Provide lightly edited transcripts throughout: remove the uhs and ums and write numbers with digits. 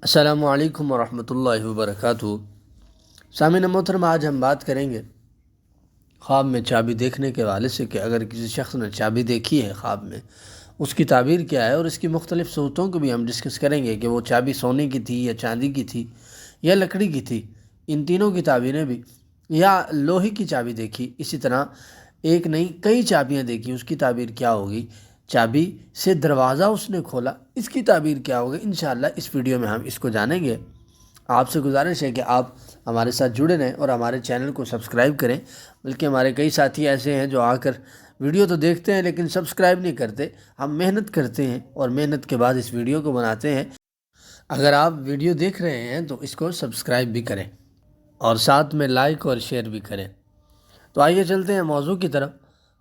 السلام علیکم ورحمۃ اللہ وبرکاتہ۔ سامعین محترم، آج ہم بات کریں گے خواب میں چابی دیکھنے کے حوالے سے کہ اگر کسی شخص نے چابی دیکھی ہے خواب میں، اس کی تعبیر کیا ہے، اور اس کی مختلف صورتوں کو بھی ہم ڈسکس کریں گے کہ وہ چابی سونے کی تھی یا چاندی کی تھی یا لکڑی کی تھی، ان تینوں کی تعبیریں بھی، یا لوہے کی چابی دیکھی، اسی طرح ایک نہیں کئی چابیاں دیکھی، اس کی تعبیر کیا ہوگی، چابی سے دروازہ اس نے کھولا، اس کی تعبیر کیا ہوگی۔ انشاءاللہ اس ویڈیو میں ہم اس کو جانیں گے۔ آپ سے گزارش ہے کہ آپ ہمارے ساتھ جڑے رہیں اور ہمارے چینل کو سبسکرائب کریں، بلکہ ہمارے کئی ساتھی ایسے ہیں جو آ کر ویڈیو تو دیکھتے ہیں لیکن سبسکرائب نہیں کرتے۔ ہم محنت کرتے ہیں اور محنت کے بعد اس ویڈیو کو بناتے ہیں۔ اگر آپ ویڈیو دیکھ رہے ہیں تو اس کو سبسکرائب بھی کریں اور ساتھ میں لائک اور شیئر بھی کریں۔ تو آئیے چلتے ہیں موضوع کی طرف۔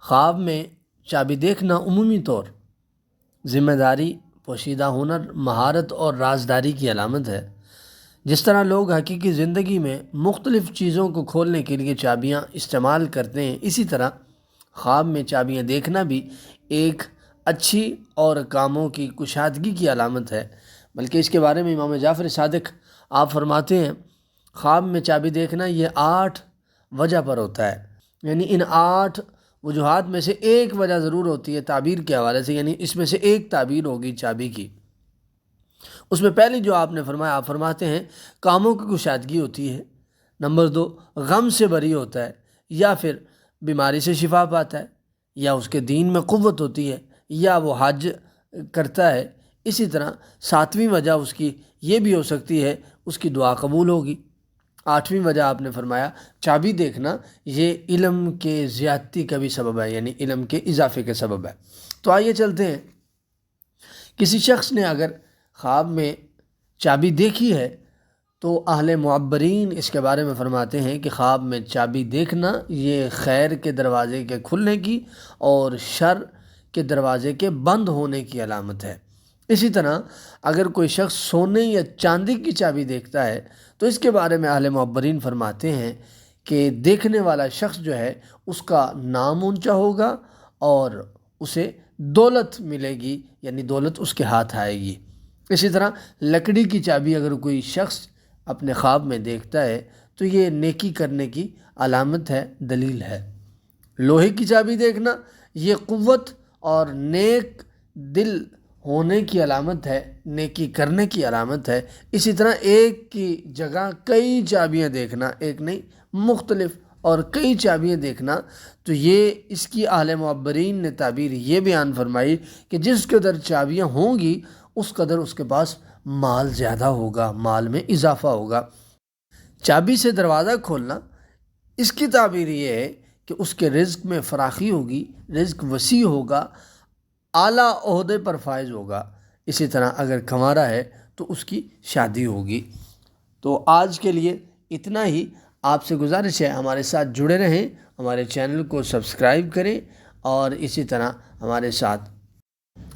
خواب میں چابی دیکھنا عمومی طور ذمہ داری، پوشیدہ ہنر، مہارت اور رازداری کی علامت ہے۔ جس طرح لوگ حقیقی زندگی میں مختلف چیزوں کو کھولنے کے لیے چابیاں استعمال کرتے ہیں، اسی طرح خواب میں چابیاں دیکھنا بھی ایک اچھی اور کاموں کی کشادگی کی علامت ہے۔ بلکہ اس کے بارے میں امام جعفر صادق آپ فرماتے ہیں، خواب میں چابی دیکھنا یہ 8 وجہ پر ہوتا ہے، یعنی ان 8 وجوہات میں سے ایک وجہ ضرور ہوتی ہے تعبیر کے حوالے سے، یعنی اس میں سے ایک تعبیر ہوگی چابی کی۔ اس میں پہلی جو آپ نے فرمایا، آپ فرماتے ہیں کاموں کی کشادگی ہوتی ہے۔ نمبر 2، غم سے بری ہوتا ہے، یا پھر بیماری سے شفا پاتا ہے، یا اس کے دین میں قوت ہوتی ہے، یا وہ حج کرتا ہے۔ اسی طرح 7ویں وجہ اس کی یہ بھی ہو سکتی ہے اس کی دعا قبول ہوگی۔ 8ویں وجہ آپ نے فرمایا چابی دیکھنا یہ علم کے زیادتی کا بھی سبب ہے، یعنی علم کے اضافے کے سبب ہے۔ تو آئیے چلتے ہیں، کسی شخص نے اگر خواب میں چابی دیکھی ہے تو اہل معبرین اس کے بارے میں فرماتے ہیں کہ خواب میں چابی دیکھنا یہ خیر کے دروازے کے کھلنے کی اور شر کے دروازے کے بند ہونے کی علامت ہے۔ اسی طرح اگر کوئی شخص سونے یا چاندی کی چابی دیکھتا ہے تو اس کے بارے میں اہل معبرین فرماتے ہیں کہ دیکھنے والا شخص جو ہے اس کا نام اونچا ہوگا اور اسے دولت ملے گی، یعنی دولت اس کے ہاتھ آئے گی۔ اسی طرح لکڑی کی چابی اگر کوئی شخص اپنے خواب میں دیکھتا ہے تو یہ نیکی کرنے کی علامت ہے، دلیل ہے۔ لوہے کی چابی دیکھنا یہ قوت اور نیک دل ہونے کی علامت ہے، نیکی کرنے کی علامت ہے۔ اسی طرح ایک کی جگہ کئی چابیاں دیکھنا، ایک نہیں مختلف اور کئی چابیاں دیکھنا، تو یہ اس کی اہل معبرین نے تعبیر یہ بیان فرمائی کہ جس قدر چابیاں ہوں گی اس قدر اس کے پاس مال زیادہ ہوگا، مال میں اضافہ ہوگا۔ چابی سے دروازہ کھولنا، اس کی تعبیر یہ ہے کہ اس کے رزق میں فراخی ہوگی، رزق وسیع ہوگا، اعلیٰ عہدے پر فائز ہوگا۔ اسی طرح اگر کنوارا ہے تو اس کی شادی ہوگی۔ تو آج کے لیے اتنا ہی۔ آپ سے گزارش ہے ہمارے ساتھ جڑے رہیں، ہمارے چینل کو سبسکرائب کریں اور اسی طرح ہمارے ساتھ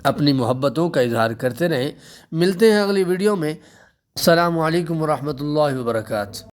اپنی محبتوں کا اظہار کرتے رہیں۔ ملتے ہیں اگلی ویڈیو میں۔ السلام علیکم ورحمۃ اللہ وبرکاتہ۔